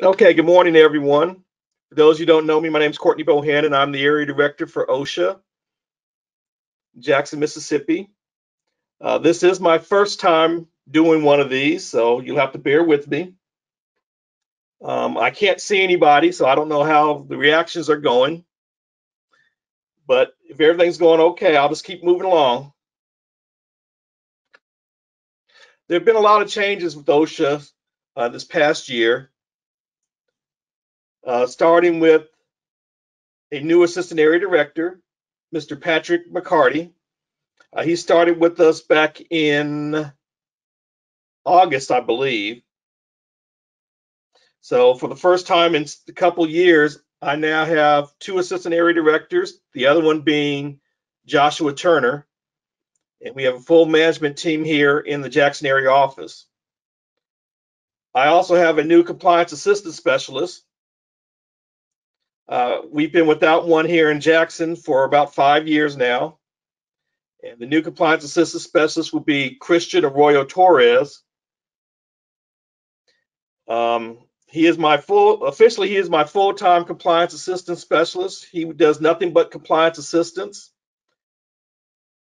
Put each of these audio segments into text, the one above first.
Okay, good morning, everyone. For those who don't know me, my name is Courtney Bohannan. I'm the area director for OSHA, Jackson, Mississippi. This is my first time doing one of these, so you'll have to bear with me. I can't see anybody, so I don't know how the reactions are going. But if everything's going okay, I'll just keep moving along. There have been a lot of changes with OSHA this past year, starting with a new assistant area director, Mr. Patrick McCarty. He started with us back in August, I believe. So for the first time in a couple years, I now have two assistant area directors, the other one being Joshua Turner, and we have a full management team here in the Jackson area office. I also have a new compliance assistant specialist. We've been without one here in Jackson for about 5 years now. And the new compliance assistant specialist will be Christian Arroyo Torres. He is my full-time compliance assistant specialist. He does nothing but compliance assistance.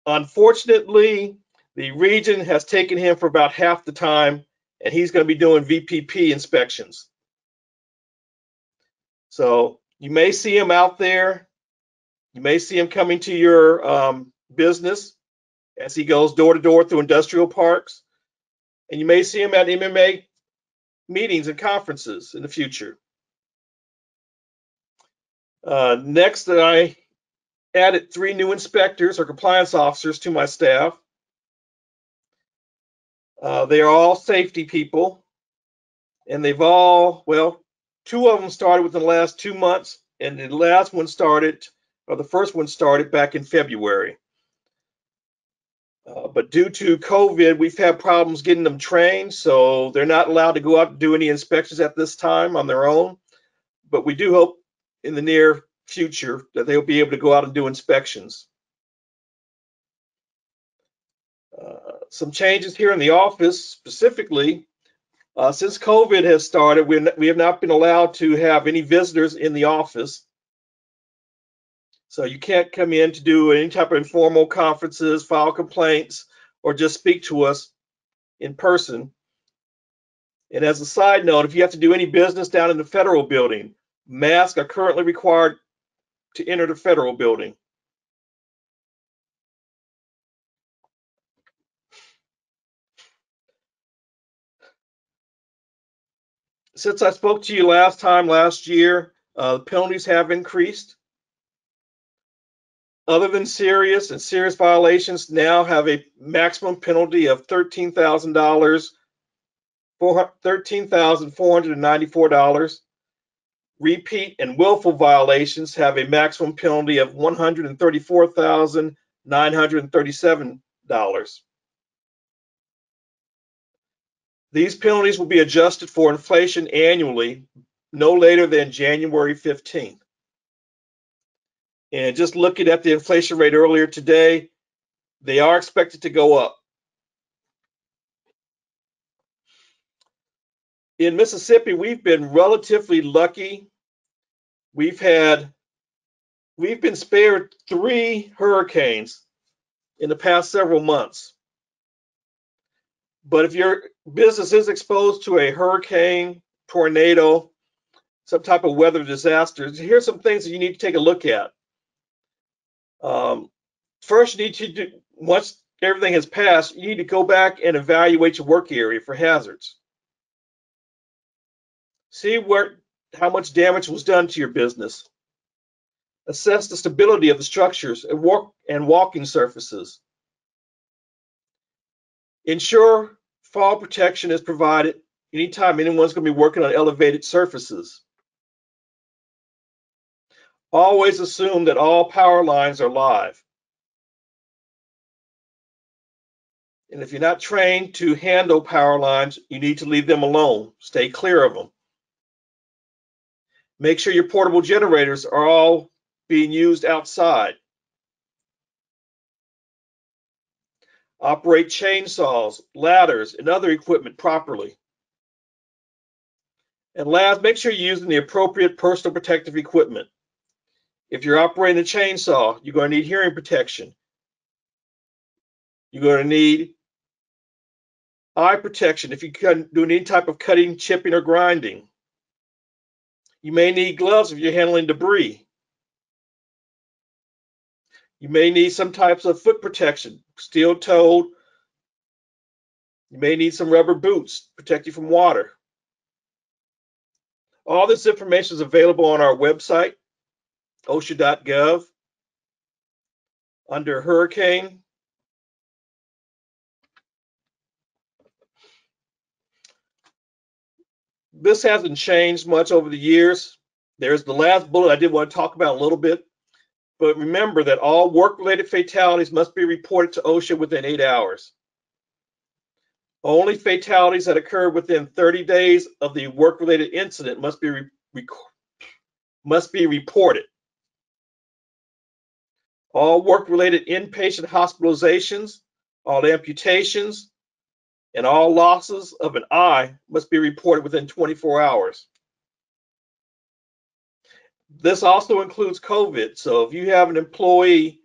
Unfortunately, the region has taken him for about half the time, and he's going to be doing VPP inspections. So you may see him out there. You may see him coming to your business as he goes door to door through industrial parks. And you may see him at MMA meetings and conferences in the future. Next, I added 3 new inspectors or compliance officers to my staff. They are all safety people, and they've all, well, 2 of them started within the last 2 months, and the last one started, or the first one started back in February. But due to COVID, we've had problems getting them trained, so they're not allowed to go out and do any inspections at this time on their own. But we do hope in the near future that they'll be able to go out and do inspections. Some changes here in the office, specifically, since COVID has started, we have not been allowed to have any visitors in the office. So you can't come in to do any type of informal conferences, file complaints, or just speak to us in person. And as a side note, if you have to do any business down in the federal building, masks are currently required to enter the federal building. Since I spoke to you last year, penalties have increased. Other than serious violations now have a maximum penalty of $13,000, $13,494. Repeat and willful violations have a maximum penalty of $134,937. These penalties will be adjusted for inflation annually, no later than January 15th. And just looking at the inflation rate earlier today, they are expected to go up. In Mississippi, we've been relatively lucky. We've been spared 3 hurricanes in the past several months. But if your business is exposed to a hurricane, tornado, some type of weather disaster, here's some things that you need to take a look at. First, you need to do, once everything has passed, you need to go back and evaluate your work area for hazards. See how much damage was done to your business. Assess the stability of the structures and walking surfaces. Ensure fall protection is provided anytime anyone's going to be working on elevated surfaces. Always assume that all power lines are live. And if you're not trained to handle power lines, you need to leave them alone. Stay clear of them. Make sure your portable generators are all being used outside. Operate chainsaws, ladders, and other equipment properly. And last, make sure you're using the appropriate personal protective equipment. If you're operating a chainsaw, you're going to need hearing protection. You're going to need eye protection if you're doing any type of cutting, chipping, or grinding. You may need gloves if you're handling debris. You may need some types of foot protection, steel-toed. You may need some rubber boots to protect you from water. All this information is available on our website, OSHA.gov, under Hurricane. This hasn't changed much over the years. There's the last bullet I did want to talk about a little bit. But remember that all work-related fatalities must be reported to OSHA within 8 hours. Only fatalities that occur within 30 days of the work-related incident must be reported. All work-related inpatient hospitalizations, all amputations, and all losses of an eye must be reported within 24 hours. This also includes COVID. So if you have an employee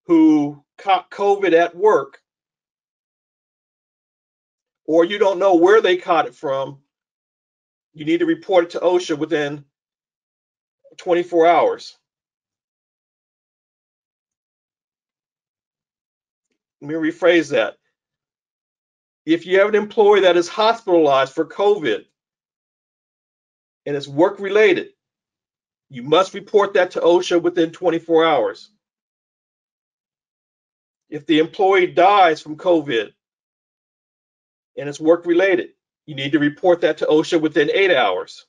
who caught COVID at work, or you don't know where they caught it from, you need to report it to OSHA within 24 hours. Let me rephrase that. If you have an employee that is hospitalized for COVID and it's work-related, you must report that to OSHA within 24 hours. If the employee dies from COVID and it's work-related, you need to report that to OSHA within 8 hours.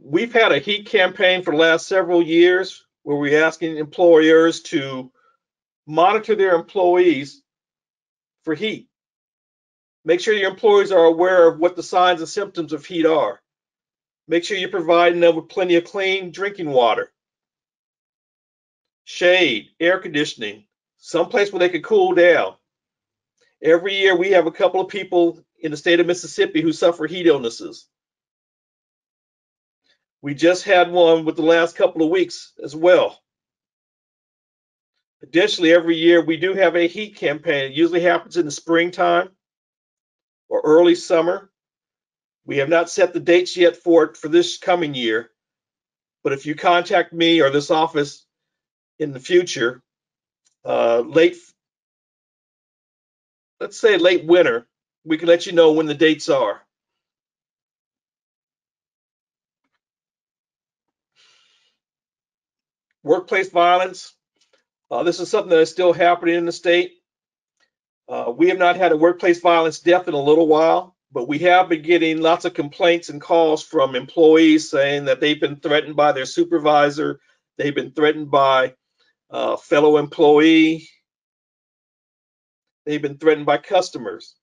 We've had a heat campaign for the last several years where we're asking employers to monitor their employees for heat. Make sure your employees are aware of what the signs and symptoms of heat are. Make sure you're providing them with plenty of clean drinking water, shade, air conditioning, someplace where they can cool down. Every year we have a couple of people in the state of Mississippi who suffer heat illnesses. We just had one with the last couple of weeks as well. Additionally, every year we do have a heat campaign. It usually happens in the springtime or early summer. We have not set the dates yet for it for this coming year, but if you contact me or this office in the future, let's say late winter, we can let you know when the dates are. Workplace violence. This is something that is still happening in the state. We have not had a workplace violence death in a little while, but we have been getting lots of complaints and calls from employees saying that they've been threatened by their supervisor, they've been threatened by a fellow employee, they've been threatened by customers.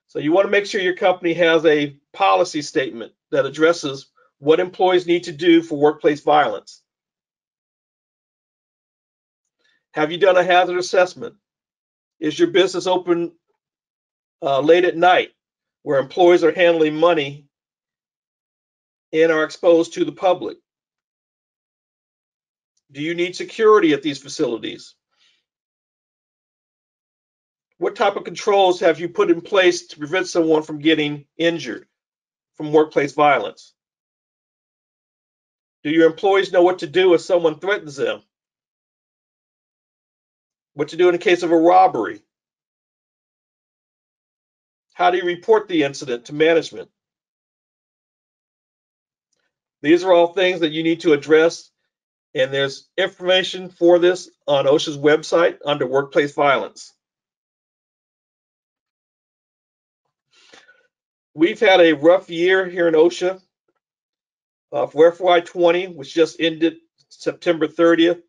So you want to make sure your company has a policy statement that addresses what employees need to do for workplace violence. Have you done a hazard assessment? Is your business open late at night where employees are handling money and are exposed to the public? Do you need security at these facilities? What type of controls have you put in place to prevent someone from getting injured from workplace violence? Do your employees know what to do if someone threatens them? What to do in the case of a robbery? How do you report the incident to management? These are all things that you need to address, and there's information for this on OSHA's website under workplace violence. We've had a rough year here in OSHA. For FY20, which just ended September 30th,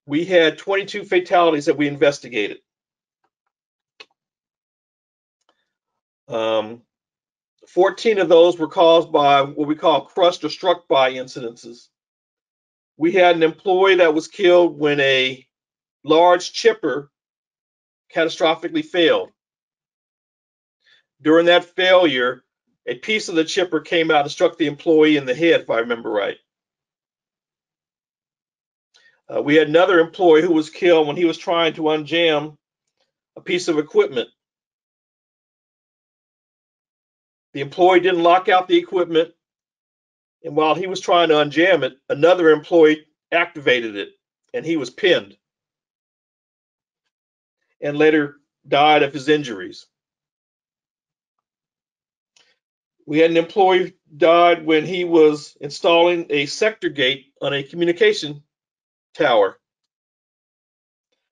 we had 22 fatalities that we investigated. 14 of those were caused by what we call crushed or struck by incidences. We had an employee that was killed when a large chipper catastrophically failed. During that failure, a piece of the chipper came out and struck the employee in the head, if I remember right. We had another employee who was killed when he was trying to unjam a piece of equipment. The employee didn't lock out the equipment, and while he was trying to unjam it, another employee activated it, and he was pinned and later died of his injuries. We had an employee died when he was installing a sector gate on a communication tower.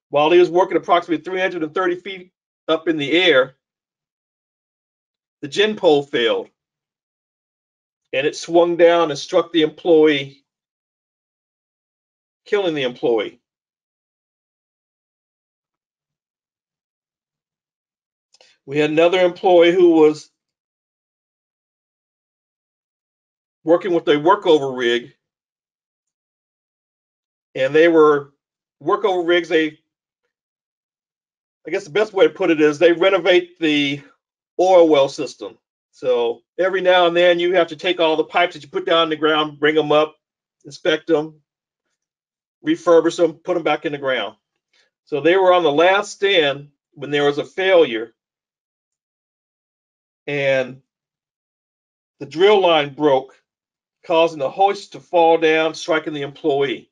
While he was working approximately 330 feet up in the air, the gin pole failed, and it swung down and struck the employee, killing the employee. We had another employee who was working with a workover rig, and they were workover rigs. I guess the best way to put it is they renovate the oil well system. So every now and then you have to take all the pipes that you put down in the ground, bring them up, inspect them, refurbish them, put them back in the ground. So they were on the last stand when there was a failure, and the drill line broke, causing the hoist to fall down, striking the employee.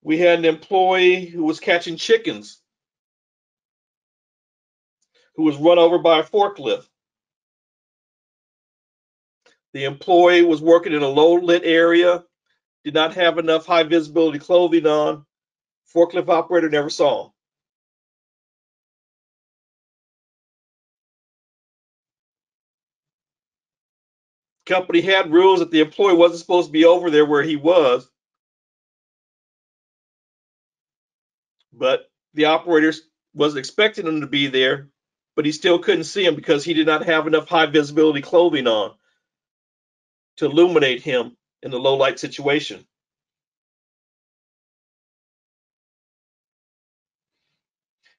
We had an employee who was catching chickens who was run over by a forklift. The employee was working in a low lit area, did not have enough high visibility clothing on. Forklift operator never saw him. Company had rules that the employee wasn't supposed to be over there where he was, but the operator wasn't expecting him to be there, but he still couldn't see him because he did not have enough high visibility clothing on to illuminate him in the low light situation.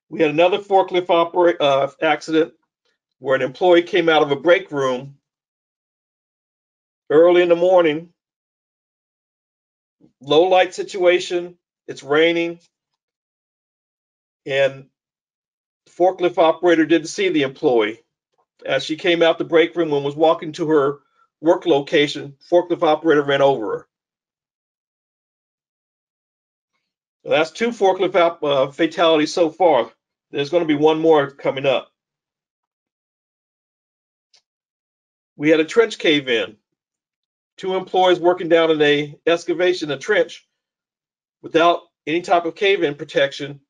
We had another forklift accident where an employee came out of a break room early in the morning, low light situation, it's raining, and the forklift operator didn't see the employee. As she came out the break room and was walking to her work location, forklift operator ran over her. So that's two forklift fatalities so far. There's going to be one more coming up. We had a trench cave in. Two employees working down in a excavation, a trench, without any type of cave-in protection.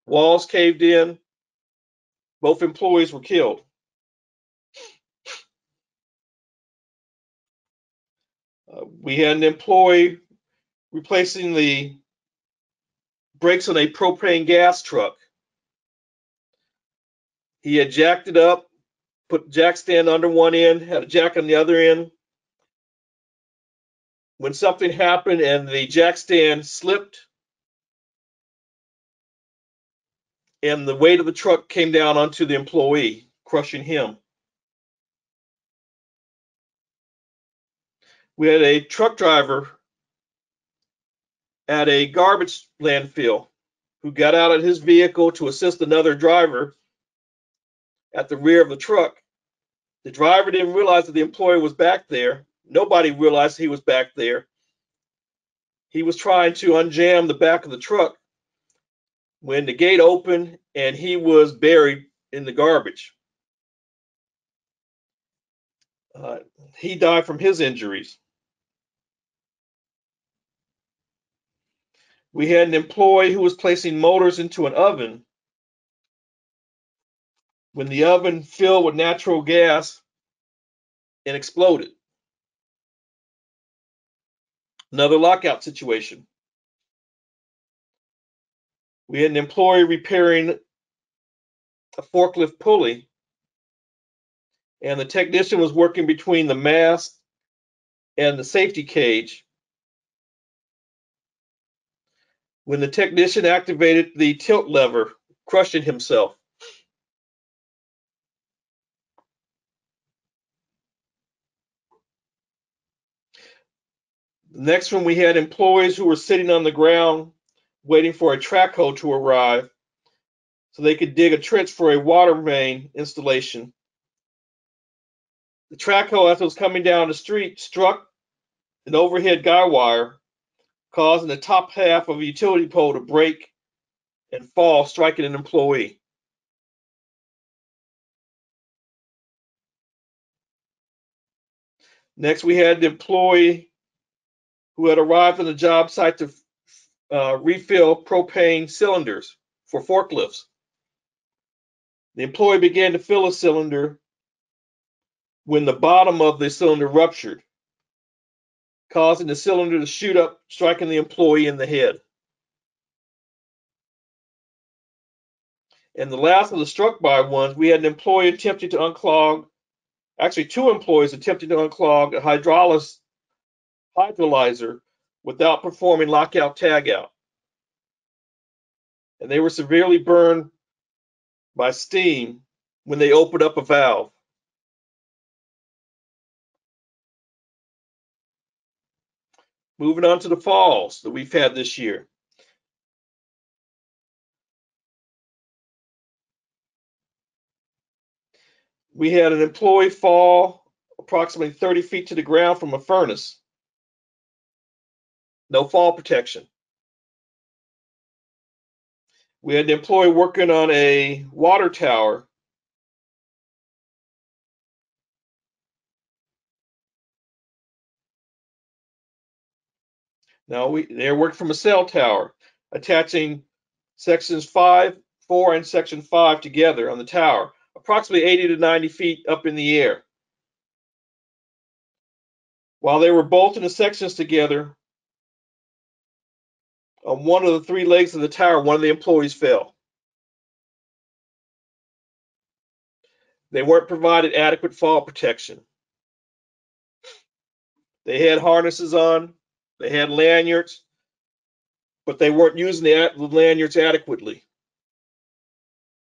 Walls caved in. Both employees were killed. We had an employee replacing the brakes on a propane gas truck. He had jacked it up, put jack stand under one end, had a jack on the other end. When something happened and the jack stand slipped and the weight of the truck came down onto the employee, crushing him. We had a truck driver at a garbage landfill who got out of his vehicle to assist another driver at the rear of the truck. The driver didn't realize that the employee was back there. Nobody realized he was back there. He was trying to unjam the back of the truck when the gate opened and he was buried in the garbage. He died from his injuries. We had an employee who was placing motors into an oven. When the oven filled with natural gas and exploded. Another lockout situation. We had an employee repairing a forklift pulley, and the technician was working between the mast and the safety cage when the technician activated the tilt lever, crushing himself. The next one, we had employees who were sitting on the ground waiting for a track hoe to arrive so they could dig a trench for a water main installation. The track hoe, as it was coming down the street, struck an overhead guy wire, causing the top half of a utility pole to break and fall, striking an employee. Next, we had the employee who had arrived on the job site to refill propane cylinders for forklifts. The employee began to fill a cylinder when the bottom of the cylinder ruptured, causing the cylinder to shoot up, striking the employee in the head. And the last of the struck by ones, we had an employee attempting to unclog, actually two employees attempting to unclog a hydrolyzer without performing lockout tagout. And they were severely burned by steam when they opened up a valve. Moving on to the falls that we've had this year. We had an employee fall approximately 30 feet to the ground from a furnace. No fall protection. We had an employee working on a water tower. Now they're working from a cell tower, attaching sections 5, 4, and section 5 together on the tower, approximately 80 to 90 feet up in the air. While they were bolting the sections together, on one of the 3 legs of the tower, one of the employees fell. They weren't provided adequate fall protection. They had harnesses on, they had lanyards, but they weren't using the lanyards adequately.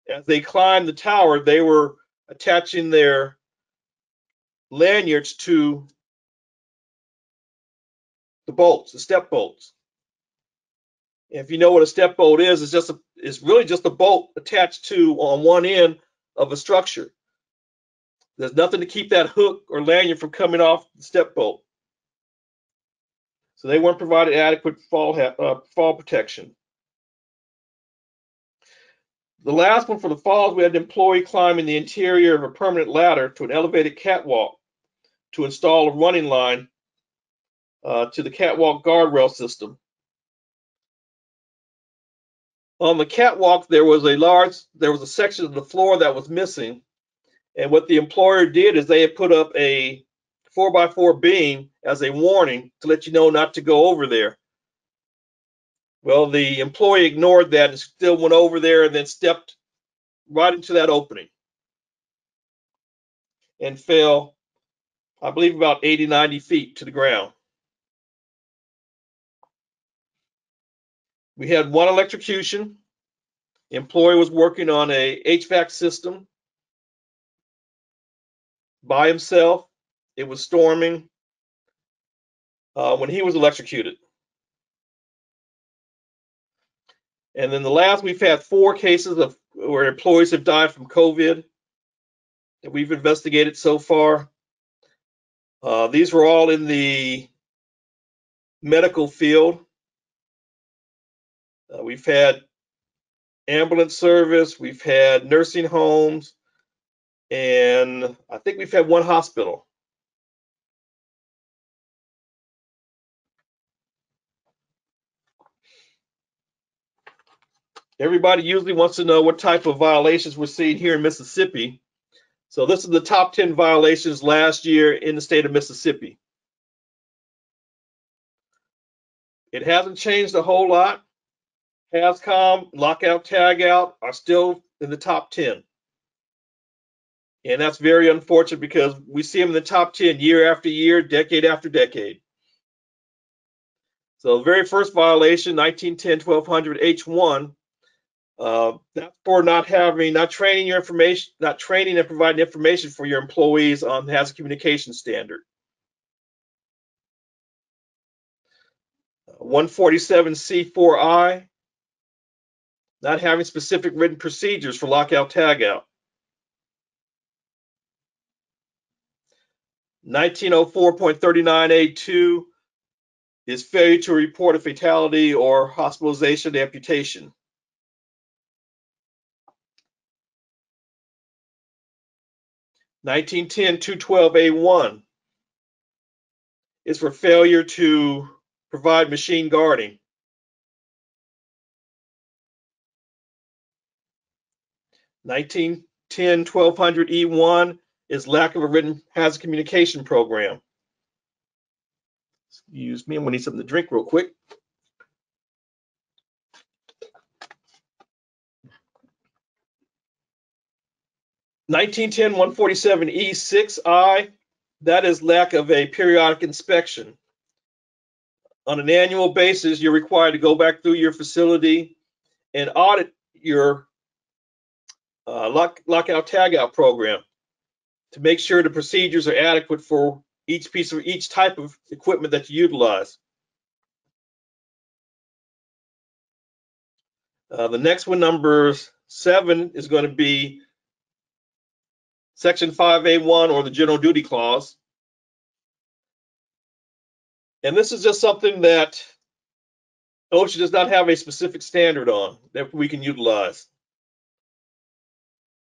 As they climbed the tower, they were attaching their lanyards to the bolts, the step bolts. And if you know what a step bolt is, it's really just a bolt attached to on one end of a structure. There's nothing to keep that hook or lanyard from coming off the step bolt. So they weren't provided adequate fall protection. The last one for the falls, we had an employee climbing the interior of a permanent ladder to an elevated catwalk to install a running line to the catwalk guardrail system. On the catwalk, there was a section of the floor that was missing, and what the employer did is they had put up a 4x4 beam as a warning to let you know not to go over there. Well, the employee ignored that and still went over there and then stepped right into that opening and fell, I believe, about 80, 90 feet to the ground. We had one electrocution. The employee was working on a HVAC system by himself. It was storming when he was electrocuted. And then the last, we've had 4 cases of where employees have died from COVID that we've investigated so far. These were all in the medical field. We've had ambulance service, we've had nursing homes, and I think we've had 1 hospital. Everybody usually wants to know what type of violations we're seeing here in Mississippi. So this is the top 10 violations last year in the state of Mississippi. It hasn't changed a whole lot. HAZCOM, lockout, tagout are still in the top 10. And that's very unfortunate because we see them in the top 10 year after year, decade after decade. So the very first violation, 1910-1200 H1, that's for not training and providing information for your employees on the hazard communication standard. 147C4I, not having specific written procedures for lockout tagout. 1904.39A2 is failure to report a fatality or hospitalization amputation. 1910-212A1 is for failure to provide machine guarding. 1910-1200E1 is lack of a written hazard communication program. Excuse me, I'm gonna need something to drink real quick. (1910-147E6I), that is lack of a periodic inspection. On an annual basis, you're required to go back through your facility and audit your lockout tagout program to make sure the procedures are adequate for each type of equipment that you utilize. The next one, number 7, is going to be Section 5A1, or the General Duty Clause. And this is just something that OSHA does not have a specific standard on that we can utilize.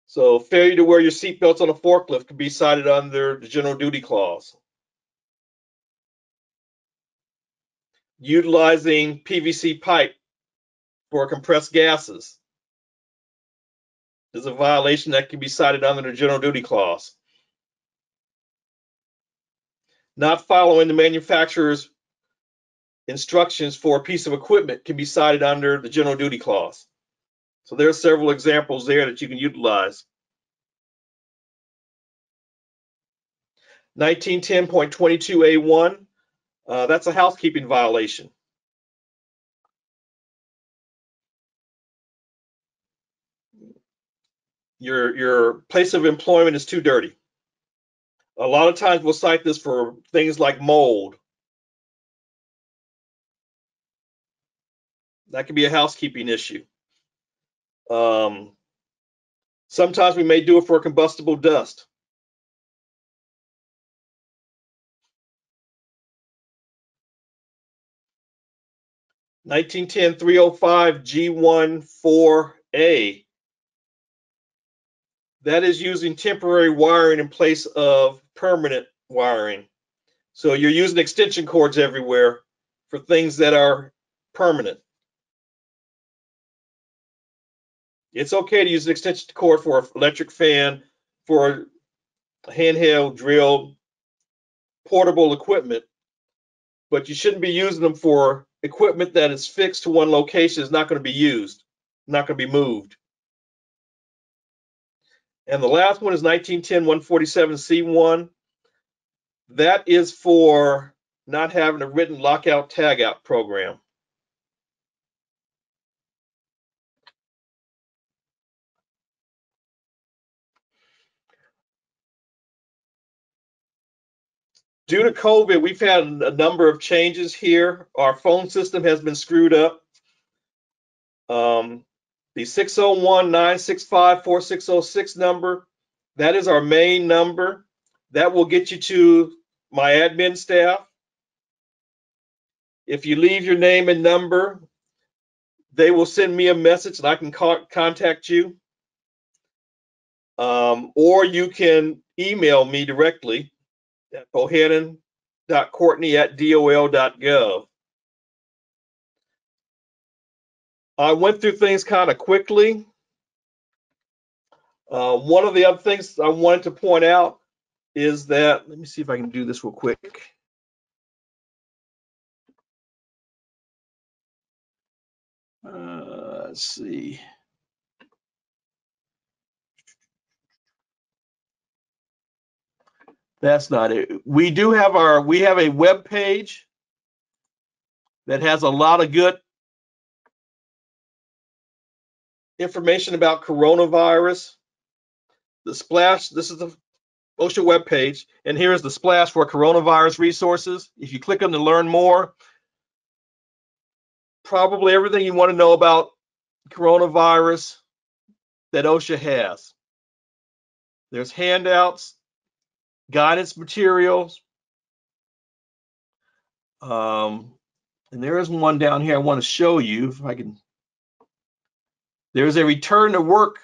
So failure to wear your seatbelts on a forklift can be cited under the General Duty Clause. Utilizing PVC pipe for compressed gases is a violation that can be cited under the General Duty Clause. Not following the manufacturer's instructions for a piece of equipment can be cited under the General Duty Clause. So there are several examples there that you can utilize. 1910.22A1, that's a housekeeping violation. Your place of employment is too dirty. A lot of times we'll cite this for things like mold. That can be a housekeeping issue. Sometimes we may do it for combustible dust. (1910-305G14A), that is using temporary wiring in place of permanent wiring. So you're using extension cords everywhere for things that are permanent. It's okay to use an extension cord for an electric fan, for a handheld drill, portable equipment, but you shouldn't be using them for equipment that is fixed to one location, is not going to be used, not going to be moved. And the last one is 1910-147C1. That is for not having a written lockout tagout program. Due to COVID, we've had a number of changes here. Our phone system has been screwed up. The 601-965-4606 number, that is our main number. That will get you to my admin staff. If you leave your name and number, they will send me a message and I can contact you. Or you can email me directly at bohannan.courtney@dol.gov. I went through things kind of quickly. One of the other things I wanted to point out is that, let me see if I can do this real quick. Let's see. That's not it. We have a web page that has a lot of good information about coronavirus. The splash, this is the OSHA web page, and here is the splash for coronavirus resources. If you click on to learn more, probably everything you want to know about coronavirus that OSHA has. There's handouts, guidance materials, and there is one down here I want to show you if I can. There's a return to work,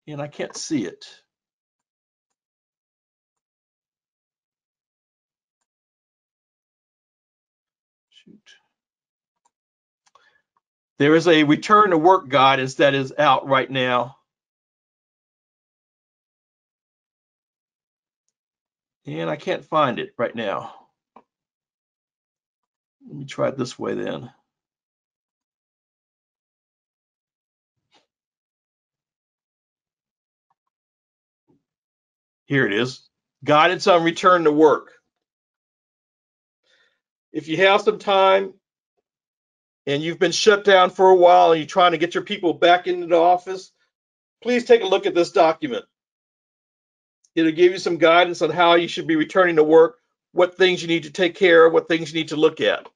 and I can't see it. Shoot. There is a return to work guidance that is out right now. And I can't find it right now. Let me try it this way then. Here it is. Guidance on return to work. If you have some time and you've been shut down for a while and you're trying to get your people back into the office, please take a look at this document. It'll give you some guidance on how you should be returning to work, what things you need to take care of, what things you need to look at.